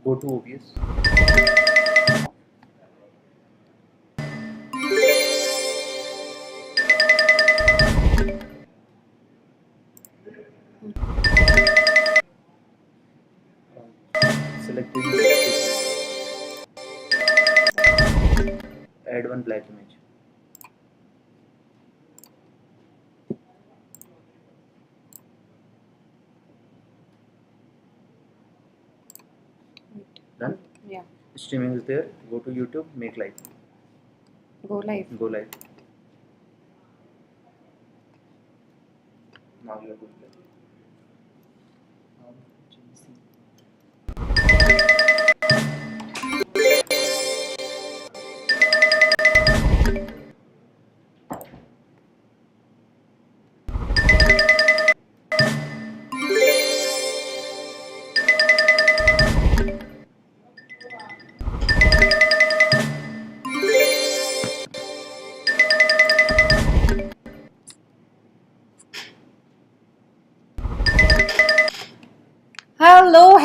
Go to OBS. Select image. Add one black image. Done? Yeah. Streaming is there. Go to YouTube, make live. Go live. Go live. Now you are going live.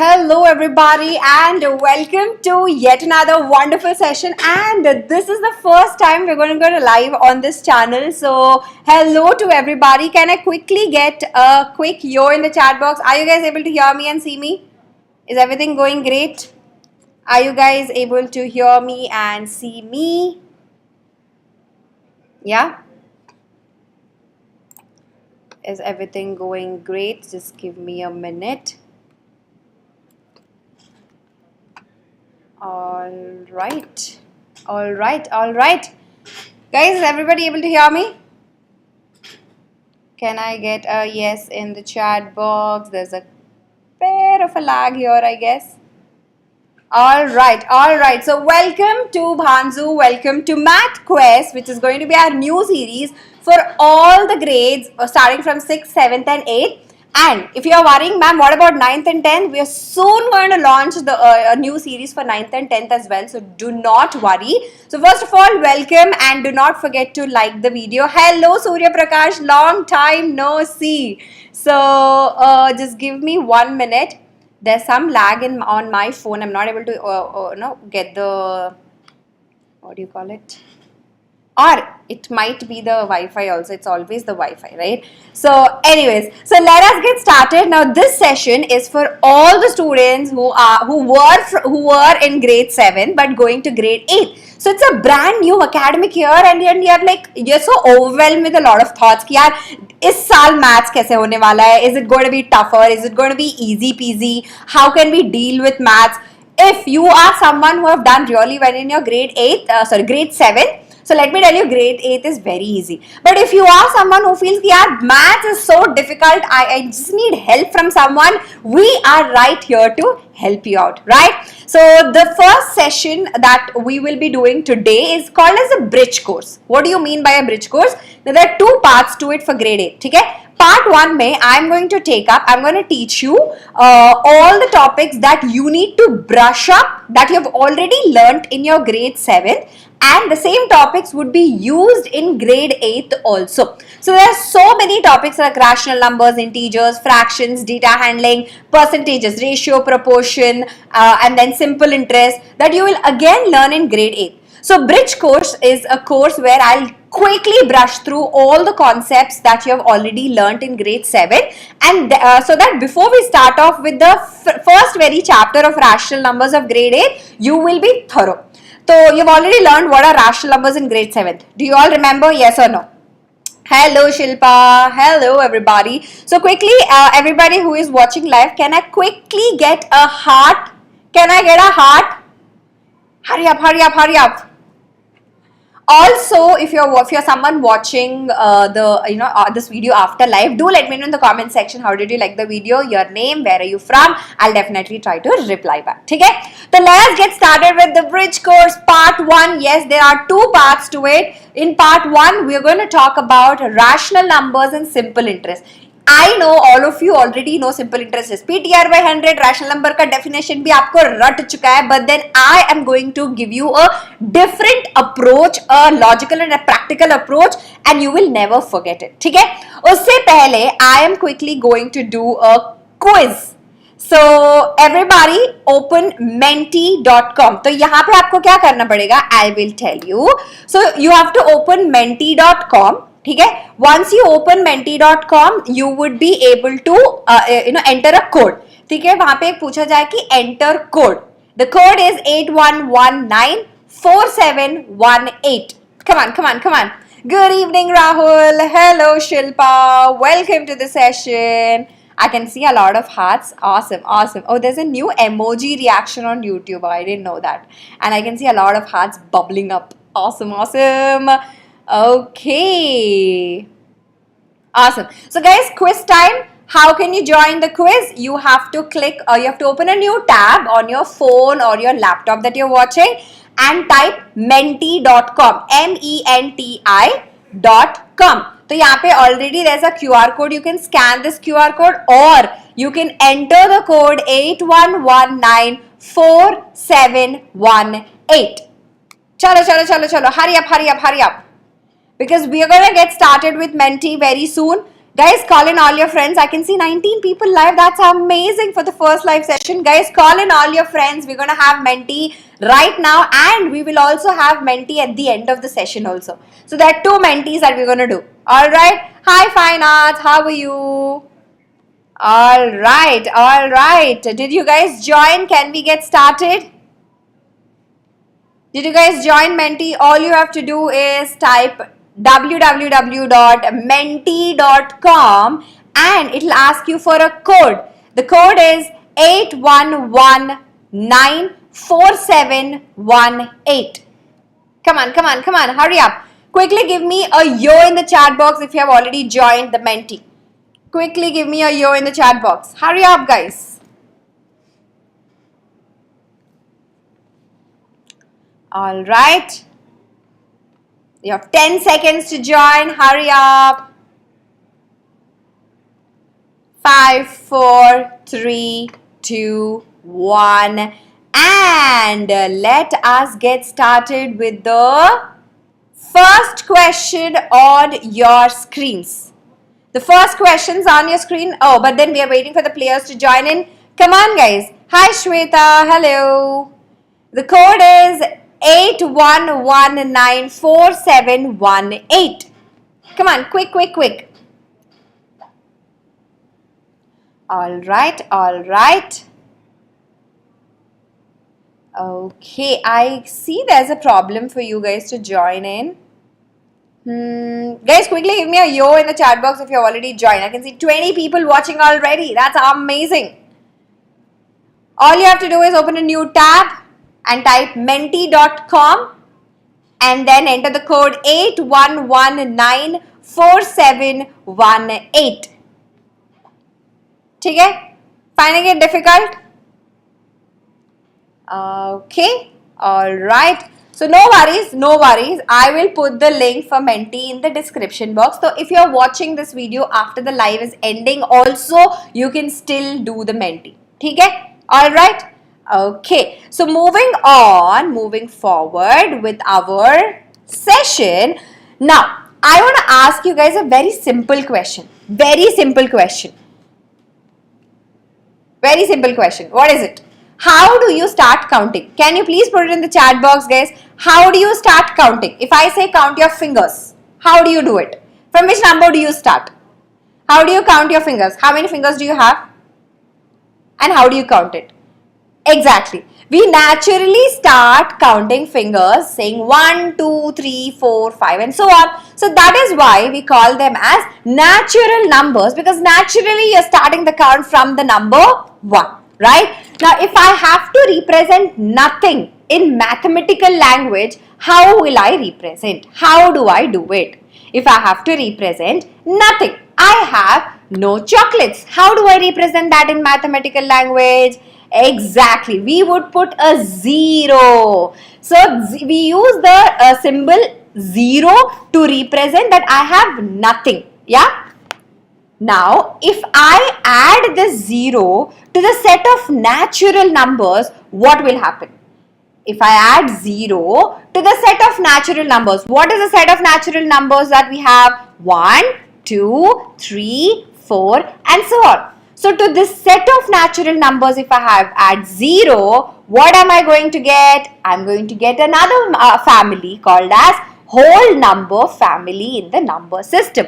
Hello everybody, and welcome to yet another wonderful session. And this is the first time we're going to go live on this channel. So, hello to everybody. Can I quickly get a quick yo in the chat box? Are you guys able to hear me and see me? Is everything going great? Are you guys able to hear me and see me? Yeah? Is everything going great? Just give me a minute. All right. Guys, is everybody able to hear me? Can I get a yes in the chat box? There's a bit of a lag here, I guess. All right. So, welcome to Bhanzu. Welcome to Math Quest, which is going to be our new series for all the grades starting from 6th, 7th, and 8th. And if you are worrying, ma'am, what about 9th and 10th? We are soon going to launch a new series for 9th and 10th as well. So do not worry. So first of all, welcome, and do not forget to like the video. Hello, Surya Prakash. Long time no see. So just give me 1 minute. There's some lag on my phone. I'm not able to get the, what do you call it? Or it might be the Wi-Fi also. It's always the Wi-Fi, right? So anyways, so let us get started. Now this session is for all the students who were in grade 7 but going to grade 8. So it's a brand new academic year, and you're so overwhelmed with a lot of thoughts कि यार इस साल maths कैसे होने वाला है? Is it going to be tougher? Is it going to be easy peasy? How can we deal with maths? If you are someone who have done really well in your grade 7, so let me tell you, grade 8 is very easy. But if you are someone who feels that maths is so difficult, I just need help from someone, we are right here to help you out, right? So the first session that we will be doing today is called as a bridge course. What do you mean by a bridge course? Now there are two parts to it for grade 8, okay? Part 1 mein I'm going to teach you all the topics that you need to brush up that you have already learnt in your grade 7, and the same topics would be used in grade 8 also. So there are so many topics like rational numbers, integers, fractions, data handling, percentages, ratio, proportion, and then simple interest that you will again learn in grade 8. So bridge course is a course where I'll quickly brush through all the concepts that you have already learnt in grade 7, and so that before we start off with the first very chapter of rational numbers of grade 8, you will be thorough. So you've already learned what are rational numbers in grade 7. Do you all remember? Yes or no? Hello Shilpa. Hello everybody. So quickly, everybody who is watching live, can I quickly get a heart? Can I get a heart? Hurry up. Also, if you're someone watching this video after live, do let me know in the comment section how did you like the video, your name, where are you from. I'll definitely try to reply back. Okay? So let's get started with the bridge course part 1. Yes, there are two parts to it. In part 1, we're going to talk about rational numbers and simple interest. I know all of you already know simple interest is PTR by 100. Rational number का definition भी आपको रट चुका है, but then I am going to give you a different approach, a logical and a practical approach, and you will never forget it. ठीक है? उससे पहले I am quickly going to do a quiz. So everybody open menti.com. तो यहाँ पे आपको क्या करना पड़ेगा? I will tell you. So you have to open menti.com. ठीक है? Once you open menti.com, you would be able to enter a code. ठीक है? वहाँ पे एक पूछा जाए कि enter code. The code is 81194718. Come on, come on, come on. Good evening, Rahul. Hello, Shilpa. Welcome to the session. I can see a lot of hearts. Awesome, awesome. Oh, there's a new emoji reaction on YouTube. I didn't know that. And I can see a lot of hearts bubbling up. Awesome, awesome. Okay. Awesome. So guys, quiz time. How can you join the quiz? You have to click or you have to open a new tab on your phone or your laptop that you're watching and type menti.com. MENTI.com. So यहाँ पे already there's a QR code. You can scan this QR code or you can enter the code 81194718. Chalo, chalo, chalo, chalo. Hurry up, hurry up, hurry up. Because we are going to get started with Menti very soon. Guys, call in all your friends. I can see 19 people live. That's amazing for the first live session. Guys, call in all your friends. We're going to have Menti right now and we will also have Menti at the end of the session also. So there are 2 Mentis that we're going to do. Alright. Hi, Fine Arts. How are you? Alright, alright. Did you guys join? Can we get started? Did you guys join Menti? All you have to do is type www.menti.com and it will ask you for a code. The code is 81194718. Come on, come on, come on, hurry up. Quickly give me a yo in the chat box if you have already joined the Menti. Quickly give me a yo in the chat box. Hurry up, guys. All right. You have 10 seconds to join. Hurry up. 5, 4, 3, 2, 1. And let us get started with the first question on your screens. The first question's on your screen. Oh, but then we are waiting for the players to join in. Come on, guys. Hi, Shweta. Hello. The code is 81194718. Come on, quick, quick, quick. All right, all right. Okay, I see there's a problem for you guys to join in. Guys, quickly give me a yo in the chat box if you've already joined. I can see 20 people watching already. That's amazing. All you have to do is open a new tab and type menti.com and then enter the code 81194718. ठीक है? Finding it difficult? Okay. All right. So no worries, no worries. I will put the link for Menti in the description box. So if you're watching this video after the live is ending, also you can still do the Menti. ठीक है? All right. Okay, so moving on, moving forward with our session. Now, I want to ask you guys a very simple question. Very simple question. Very simple question. What is it? How do you start counting? Can you please put it in the chat box, guys? How do you start counting? If I say count your fingers, how do you do it? From which number do you start? How do you count your fingers? How many fingers do you have? And how do you count it? Exactly. We naturally start counting fingers saying 1, 2, 3, 4, 5 and so on. So that is why we call them as natural numbers because naturally you're starting the count from the number 1, right? Now if I have to represent nothing in mathematical language, how will I represent? How do I do it? If I have to represent nothing, I have no chocolates. How do I represent that in mathematical language? Exactly, we would put a 0. So we use the symbol 0 to represent that I have nothing. Yeah. Now, if I add the 0 to the set of natural numbers, what will happen? If I add 0 to the set of natural numbers, what is the set of natural numbers that we have? 1, 2, 3, 4 and so on. So to this set of natural numbers, if I have add 0, what am I going to get? I'm going to get another family called as whole number family in the number system.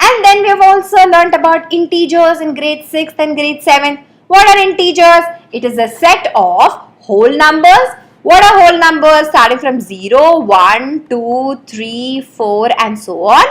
And then we have also learnt about integers in grade 6 and grade 7. What are integers? It is a set of whole numbers. What are whole numbers? Starting from 0, 1, 2, 3, 4 and so on.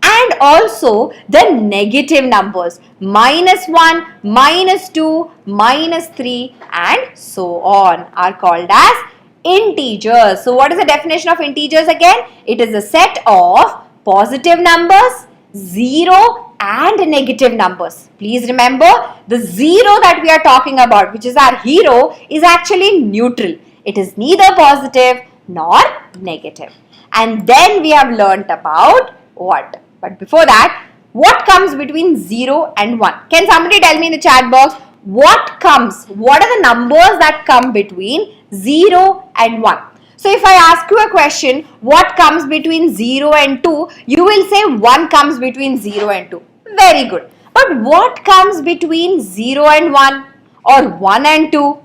And also the negative numbers -1, -2, -3 and so on are called as integers. So what is the definition of integers again? It is a set of positive numbers, 0 and negative numbers. Please remember, the 0 that we are talking about, which is our hero, is actually neutral. It is neither positive nor negative. And then we have learnt about what? But before that, what comes between 0 and 1? Can somebody tell me in the chat box what comes? What are the numbers that come between 0 and 1? So if I ask you a question, what comes between 0 and 2? You will say 1 comes between 0 and 2. Very good. But what comes between 0 and 1 or 1 and 2?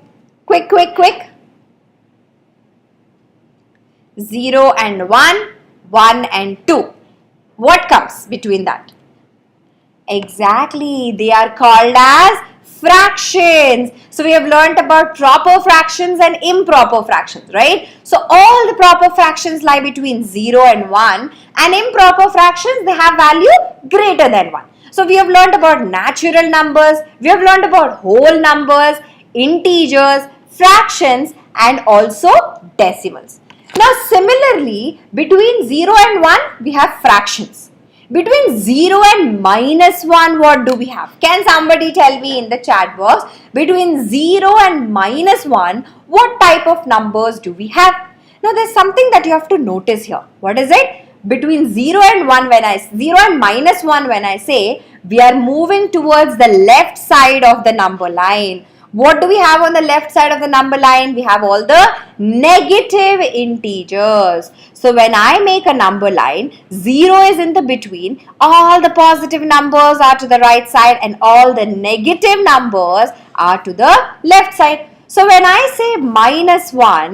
Quick, quick, quick. 0 and 1, 1 and 2. What comes between that? Exactly, they are called as fractions. So we have learnt about proper fractions and improper fractions, right? So all the proper fractions lie between 0 and 1, and improper fractions, they have value greater than 1. So we have learnt about natural numbers, we have learnt about whole numbers, integers, fractions and also decimals. Now similarly, between 0 and 1, we have fractions. Between 0 and -1, what do we have? Can somebody tell me in the chat box? Between 0 and -1, what type of numbers do we have? Now there's something that you have to notice here. What is it? Between 0 and 1, 0 and -1, when I say, we are moving towards the left side of the number line. What do we have on the left side of the number line? We have all the negative integers. So when I make a number line, 0 is in the between, all the positive numbers are to the right side and all the negative numbers are to the left side. So when I say -1,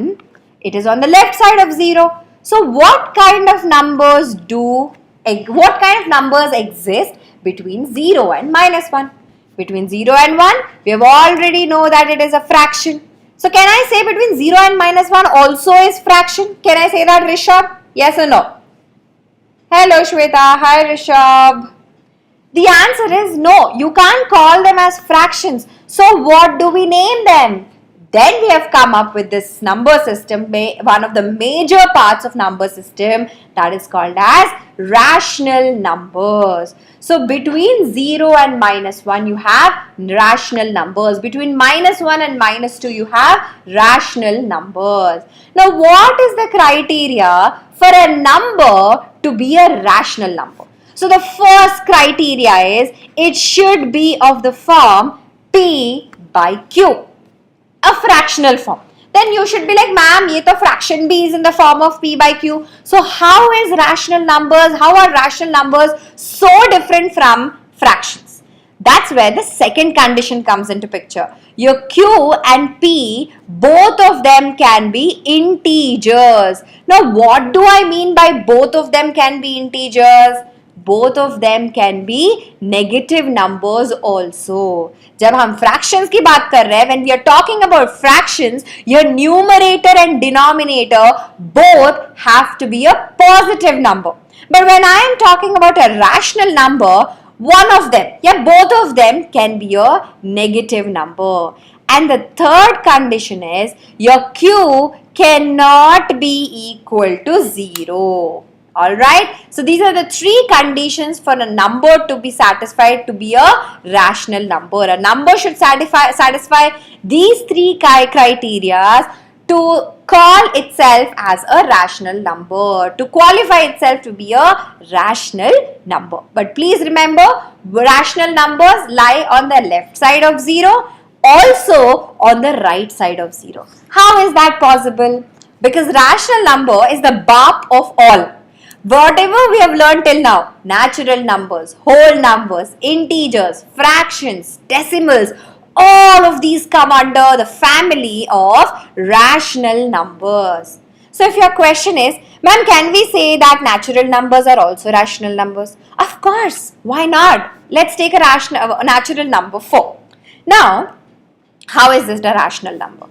it is on the left side of 0. So what kind of numbers exist between 0 and -1? Between 0 and 1, we have already know that it is a fraction. So can I say between 0 and -1 also is fraction? Can I say that, Rishabh? Yes or no? Hello Shweta. Hi Rishabh. The answer is no. You can't call them as fractions. So what do we name them? Then we have come up with this number system, one of the major parts of number system, that is called as rational numbers. So between 0 and -1 you have rational numbers. Between -1 and -2 you have rational numbers. Now what is the criteria for a number to be a rational number? So the first criteria is it should be of the form P by Q. A fractional form. Then you should be like, ma'am, ye to fraction B is in the form of P by Q. So how are rational numbers so different from fractions? That's where the second condition comes into picture. Your Q and P, both of them can be integers. Now what do I mean by both of them can be integers? Both of them can be negative numbers also. जब हम fractions की बात कर रहे हैं, when we are talking about fractions, your numerator and denominator both have to be a positive number. But when I am talking about a rational number, one of them, both of them can be a negative number. And the third condition is your Q cannot be equal to 0. Alright, so these are the three conditions for a number to be satisfied to be a rational number. A number should satisfy these three criteria to call itself as a rational number, to qualify itself to be a rational number. But please remember, rational numbers lie on the left side of 0, also on the right side of 0. How is that possible? Because rational number is the BAP of all. Whatever we have learned till now, natural numbers, whole numbers, integers, fractions, decimals, all of these come under the family of rational numbers. So if your question is, ma'am, can we say that natural numbers are also rational numbers? Of course, why not? Let's take a natural number 4. Now, how is this a rational number?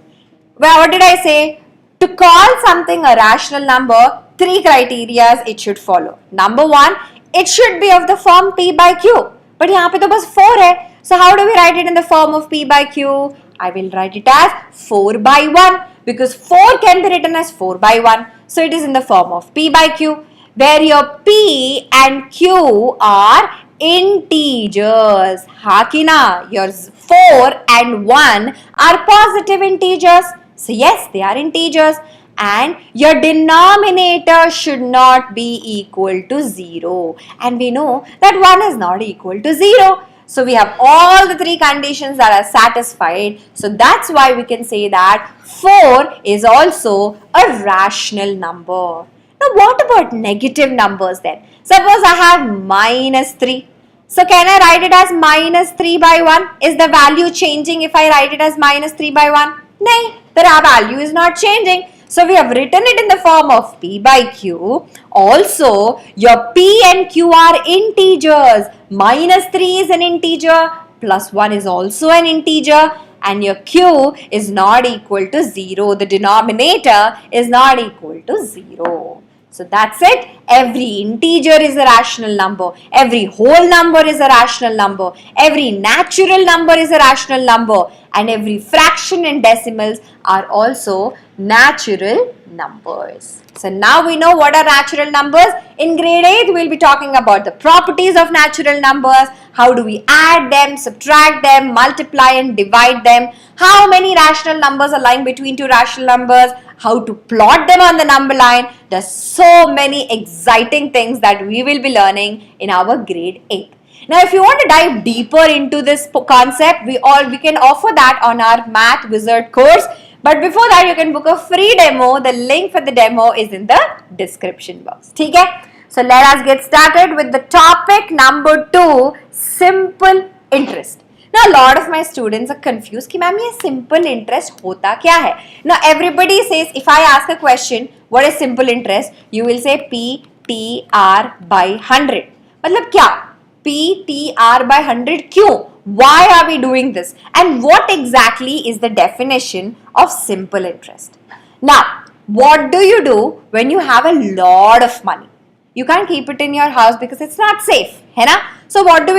Well, what did I say? To call something a rational number, 3 criteria it should follow. Number 1, it should be of the form P by Q. But यहाँ पे तो बस 4 है. So how do we write it in the form of P by Q? I will write it as 4 by 1 because 4 can be written as 4 by 1. So it is in the form of P by Q, where your P and Q are integers. Hakina, your 4 and 1 are positive integers. So yes, they are integers. And your denominator should not be equal to 0. And we know that 1 is not equal to 0. So we have all the 3 conditions that are satisfied. So that's why we can say that 4 is also a rational number. Now what about negative numbers then? Suppose I have minus 3. So can I write it as minus 3 by 1? Is the value changing if I write it as minus 3 by 1? No, the value is not changing. So we have written it in the form of P by Q. Also, your P and Q are integers. Minus 3 is an integer, plus 1 is also an integer, and your Q is not equal to 0. The denominator is not equal to 0. So that's it. Every integer is a rational number. Every whole number is a rational number. Every natural number is a rational number. And every fraction and decimals are also natural numbers. So now we know what are natural numbers. In grade 8, we'll be talking about the properties of natural numbers. How do we add them, subtract them, multiply and divide them? How many rational numbers are lying between 2 rational numbers? How to plot them on the number line. There's so many exciting things that we will be learning in our grade 8. Now, if you want to dive deeper into this concept, we can offer that on our Math Wizard course. But before that, you can book a free demo. The link for the demo is in the description box. Okay? So let us get started with the topic number 2, simple interest. Now, a lot of my students are confused कि ma'am ये simple interest होता क्या है? Now, everybody says, if I ask a question, what is simple interest? You will say PTR by 100. मतलब क्या? PTR by 100 क्यों? Why are we doing this? And what exactly is the definition of simple interest? Now, what do you do when you have a lot of money? You can't keep it in your house because it's not safe, है ना? So what do?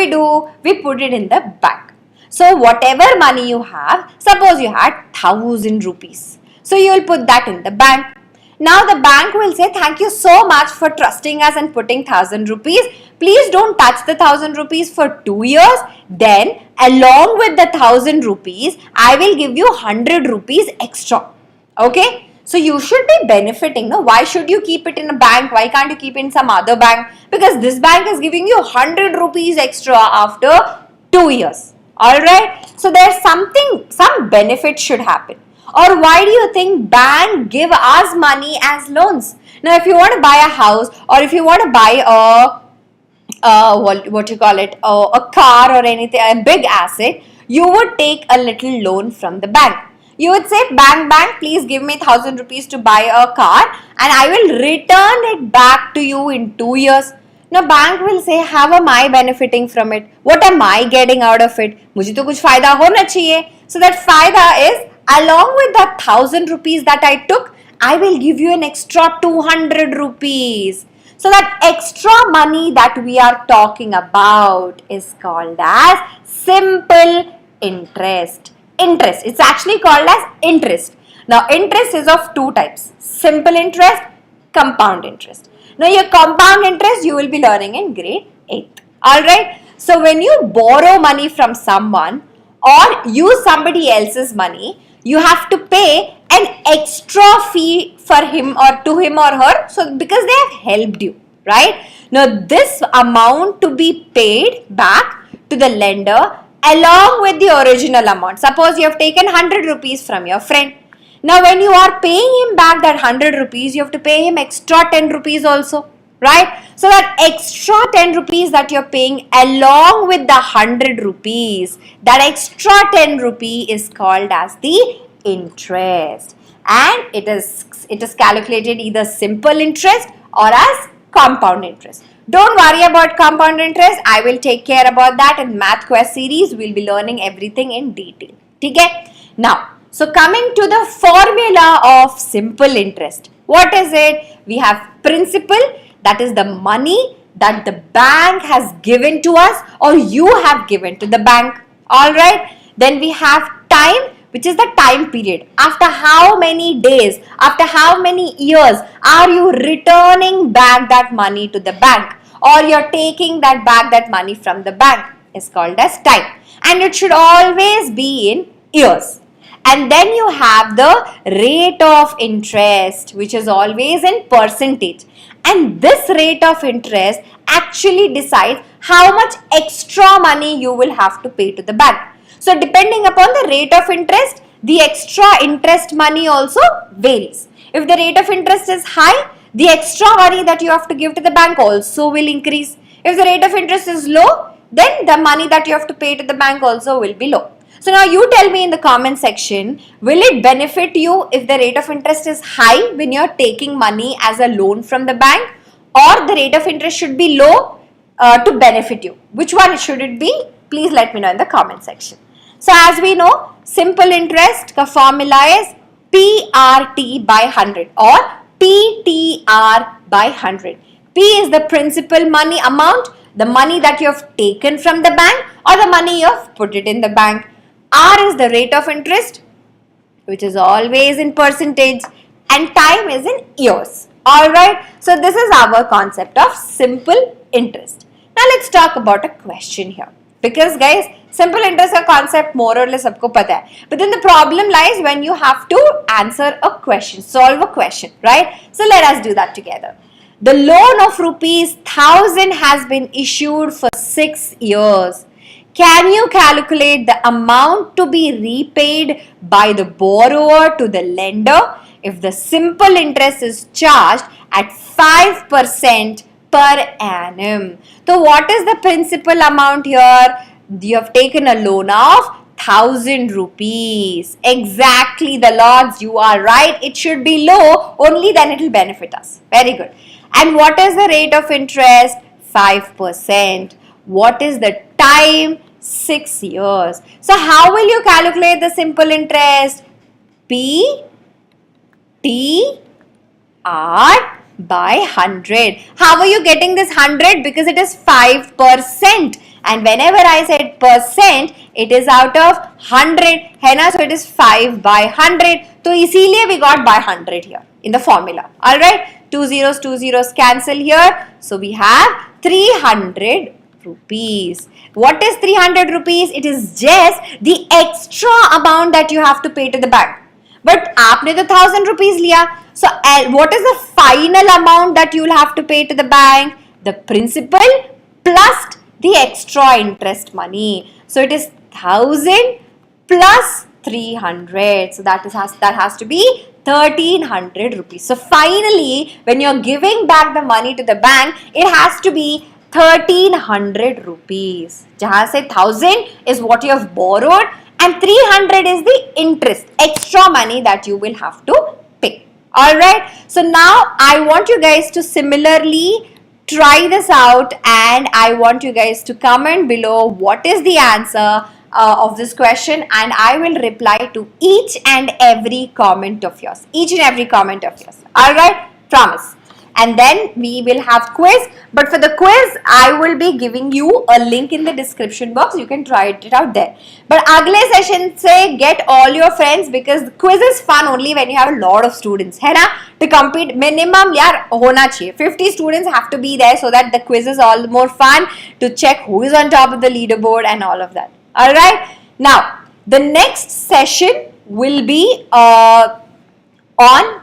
We put it in the bank. So whatever money you have, suppose you had 1,000 rupees. So you will put that in the bank. Now the bank will say, thank you so much for trusting us and putting 1,000 rupees. Please don't touch the 1,000 rupees for 2 years. Then along with the 1,000 rupees, I will give you 100 rupees extra. Okay? So you should be benefiting. No? Why should you keep it in a bank? Why can't you keep it in some other bank? Because this bank is giving you 100 rupees extra after 2 years. Alright? So there's some benefit should happen. Or why do you think bank give us money as loans? Now if you want to buy a house or if you want to buy a car or anything, a big asset, you would take a little loan from the bank. You would say, bank, please give me 1,000 rupees to buy a car and I will return it back to you in 2 years. Now bank will say, how am I benefiting from it? What am I getting out of it? मुझे तो कुछ फायदा होना चाहिए. So that फायदा is, along with that 1,000 rupees that I took, I will give you an extra 200 rupees. So that extra money that we are talking about is called as simple interest. Interest. It's actually called as interest. Now interest is of 2 types. Simple interest, compound interest. Now your compound interest you will be learning in grade 8. Alright. So when you borrow money from someone or use somebody else's money, you have to pay an extra fee for him or to him or her, so because they have helped you, right? Now this amount to be paid back to the lender along with the original amount. Suppose you have taken 100 rupees from your friend. Now when you are paying him back that 100 rupees, you have to pay him extra 10 rupees also, right? So that extra 10 rupees that you're paying along with the 100 rupees, that extra 10 rupee is called as the interest, and it is calculated either simple interest or as compound interest. Don't worry about compound interest. I will take care about that in math quest series. We'll be learning everything in detail. Okay? Now, so coming to the formula of simple interest. What is it? We have principal, that is the money that the bank has given to us or you have given to the bank. Alright? Then we have time, which is the time period. After how many days, after how many years are you returning back that money to the bank, or you're taking that money from the bank, is called as time. And it should always be in years. And then you have the rate of interest, which is always in percentage. And this rate of interest actually decides how much extra money you will have to pay to the bank. So depending upon the rate of interest, the extra interest money also varies. If the rate of interest is high, the extra money that you have to give to the bank also will increase. If the rate of interest is low, then the money that you have to pay to the bank also will be low. So now you tell me in the comment section, will it benefit you if the rate of interest is high when you're taking money as a loan from the bank, or the rate of interest should be low to benefit you? Which one should it be? Please let me know in the comment section. So as we know, simple interest ka formula is PRT by 100 or PTR by 100. P is the principal money amount, the money that you have taken from the bank or the money you have put it in the bank. R is the rate of interest, which is always in percentage, and time is in years. Alright, so this is our concept of simple interest. Now let's talk about a question here. Because guys, simple interest का concept more or less सबको पता है. But then the problem lies when you have to answer a question, solve a question, right? So let us do that together. The loan of rupees 1000 has been issued for 6 years. Can you calculate the amount to be repaid by the borrower to the lender if the simple interest is charged at 5% per annum? So what is the principal amount here? You have taken a loan of 1000 rupees. Exactly, the lords, you are right. It should be low, only then it will benefit us. Very good. And what is the rate of interest? 5%. What is the time? 6 years. So how will you calculate the simple interest? P T R by 100. How are you getting this 100? Because it is 5%. And whenever I said percent, it is out of 100. है ना? So it is 5 by 100. So इसीलिए we got by 100 here in the formula. Alright? Two zeros cancel here. So we have 300 rupees. What is 300 rupees? It is just the extra amount that you have to pay to the bank. But आपने तो 1000 rupees लिया. So what is the final amount that you will have to pay to the bank? The principal plus the extra interest money. So it is 1000 plus 300. So that has to be 1300 rupees. So finally, when you're giving back the money to the bank, it has to be 1300 rupees. जहाँ से 1000 is what you have borrowed and 300 is the interest, extra money that you will have to pay. Alright, so now I want you guys to similarly try this out, and I want you guys to comment below what is the answer of this question, and I will reply to each and every comment of yours. Alright, promise. And then we will have quiz, but for the quiz I will be giving you a link in the description box. You can try it out there. But अगले session से get all your friends, because the quiz is fun only when you have a lot of students, है ना? To compete minimum यार होना चाहिए. 50 students have to be there so that the quiz is all more fun to check who is on top of the leaderboard and all of that. Alright? Now, the next session will be on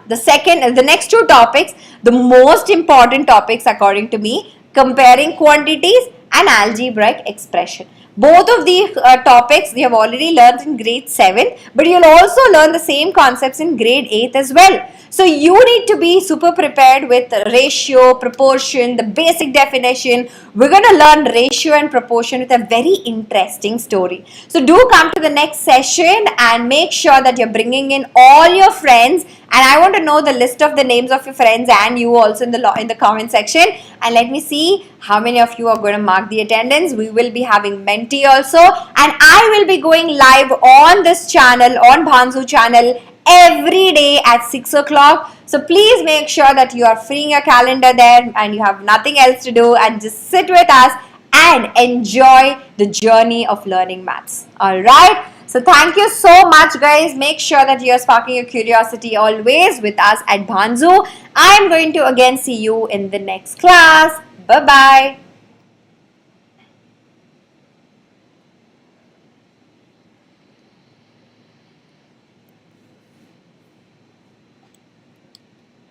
the next two topics, the most important topics according to me, comparing quantities and algebraic expression. Both of the topics you have already learned in grade 7, but you'll also learn the same concepts in grade 8 as well. So you need to be super prepared with ratio, proportion, the basic definition. We're going to learn ratio and proportion with a very interesting story. So do come to the next session and make sure that you're bringing in all your friends. And I want to know the list of the names of your friends and you also in the comment section. And let me see how many of you are going to mark the attendance. We will be having Menti also. And I will be going live on this channel, on Bhanzu channel, every day at 6 o'clock. So please make sure that you are freeing your calendar there and you have nothing else to do and just sit with us and enjoy the journey of learning maths. Alright? So thank you so much guys. Make sure that you are sparking your curiosity always with us at Bhanzu. I am going to again see you in the next class. Bye-bye.